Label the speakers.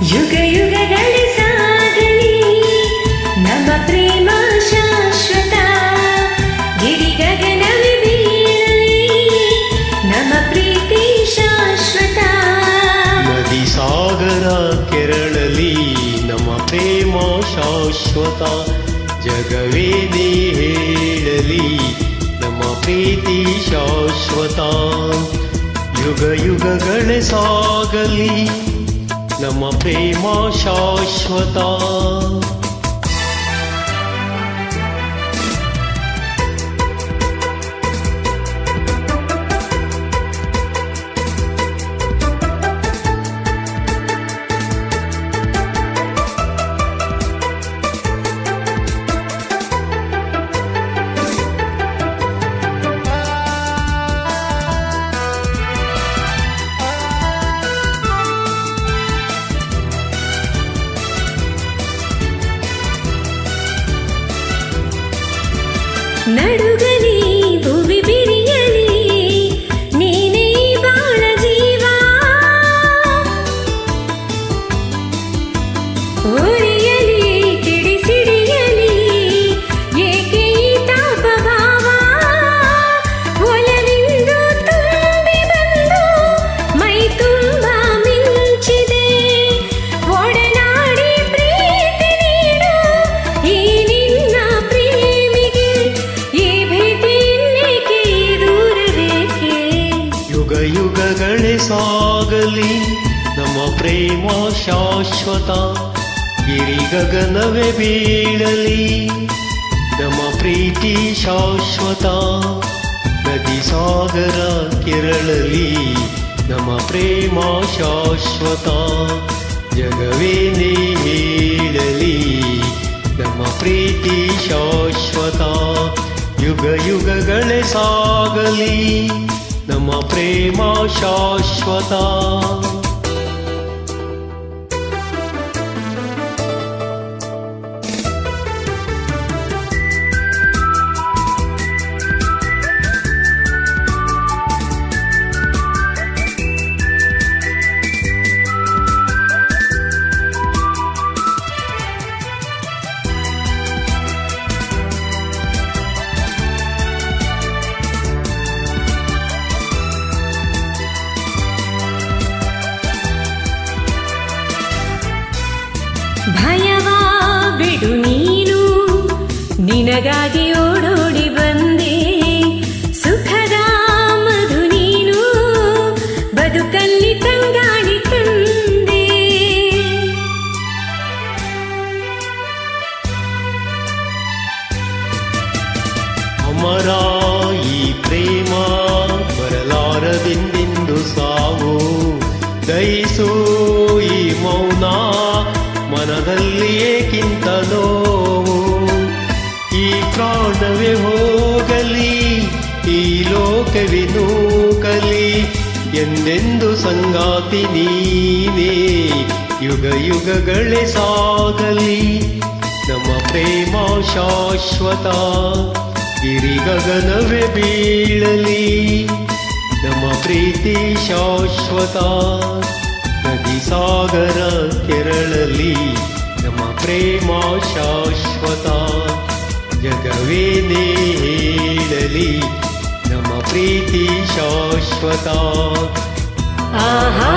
Speaker 1: ಯುಗ ಯುಗಗಳ ಸಾಗಲಿ ನಮ್ಮ ಪ್ರೇಮ ಶಾಶ್ವತ. ಗಿರಿ ಗಗನವೇ ಬೀಳಲಿ ನಮ್ಮ ಪ್ರೀತಿ ಶಾಶ್ವತ.
Speaker 2: ನದಿ ಸಾಗರ ಕೆರಳಲಿ ನಮ್ಮ ಪ್ರೇಮ ಶಾಶ್ವತ. ಜಗವೇನೇ ಹೇಳಲಿ ನಮ್ಮ ಪ್ರೀತಿ ಶಾಶ್ವತ. ಯುಗ ಯುಗಗಳೇ ಸಾಗಲಿ ನಮ್ಮ ಪ್ರೇಮ ಶಾಶ್ವತ.
Speaker 1: ನಡುಗಲಿ ಭುವಿ ಬಿರಿಯಲಿ ನೀನೇ ಬಾಳ ಜೀವ. ಉರಿಯಲಿ ಕಿಡಿಸಿಡಿಯಲಿ ಏಕೆ ಈ ತಾಪ ಭಾವ. ಒಲವಿಂದು ತುಂಬಿ ಬಂದು ಮೈ ತುಂಬ ಮಿಂಚಿದೆ. ಒಡನಾಡಿ ಪ್ರೀತಿ ನೀಡು ಈ ನಿನ್ನ ಪ್ರೇಮಿಗೆ. ಈ ಭೀತಿ ಇನ್ನೇಕೆ ದೂರವೇಕೆ.
Speaker 2: ಯುಗ ಯುಗಗಳೇ ಸಾಗಲಿ ನಮ್ಮ ಪ್ರೇಮ ಶಾಶ್ವತ. ಗಿರಿ ಗಗನವೇ ಬೀಳಲಿ ನಮ್ಮ ಪ್ರೀತಿ ಶಾಶ್ವತ. ನದಿ ಸಾಗರ ಕೆರಳಲಿ ನಮ್ಮ ಪ್ರೇಮ ಶಾಶ್ವತ. ಜಗವೇನೇ ಹೇಳಲಿ ನಮ್ಮ ಪ್ರೀತಿ ಶಾಶ್ವತ. ಯುಗ ಯುಗಗಳೇ ಸಾಗಲಿ ನಮ್ಮ ಪ್ರೇಮ ಶಾಶ್ವತ.
Speaker 1: ಭಯವಾ ಬಿಡು ನೀನು ನಿನಗಾಗಿ ಓಡೋಡಿ ಬಂದೆ. ಸುಖದ ಮಧು ನೀನು ಬದುಕಲ್ಲಿ ತಂಗಾಡಿ ತಂದೆ.
Speaker 2: ಅಮರ ಈ ಪ್ರೇಮ ಬರಲಾರದೆಂದೆಂದು ಸಾವು. ದಯಿಸು ಈ ಮೌನ ಮನದಲ್ಲಿ ಏಕಿಂತ ನೋವು. ಈ ಪ್ರಾಣವೇ ಹೋಗಲಿ ಈ ಲೋಕವೇ ನೂಕಲಿ ಎಂದೆಂದು ಸಂಗಾತಿ ನೀನೇ. ಯುಗ ಯುಗಗಳೇ ಸಾಗಲಿ ನಮ್ಮ ಪ್ರೇಮ ಶಾಶ್ವತ. ಗಿರಿ ಗಗನವೇ ಬೀಳಲಿ ನಮ್ಮ ಪ್ರೀತಿ ಶಾಶ್ವತ. ನದಿ ಸಾಗರ ಕೆರಳಲಿ ನಮ್ಮ ಪ್ರೇಮ ಶಾಶ್ವತ. ಜಗವೇನೇ ಹೇಳಲಿ ನಮ್ಮ ಪ್ರೀತಿ ಶಾಶ್ವತ.
Speaker 1: ಆಹಾ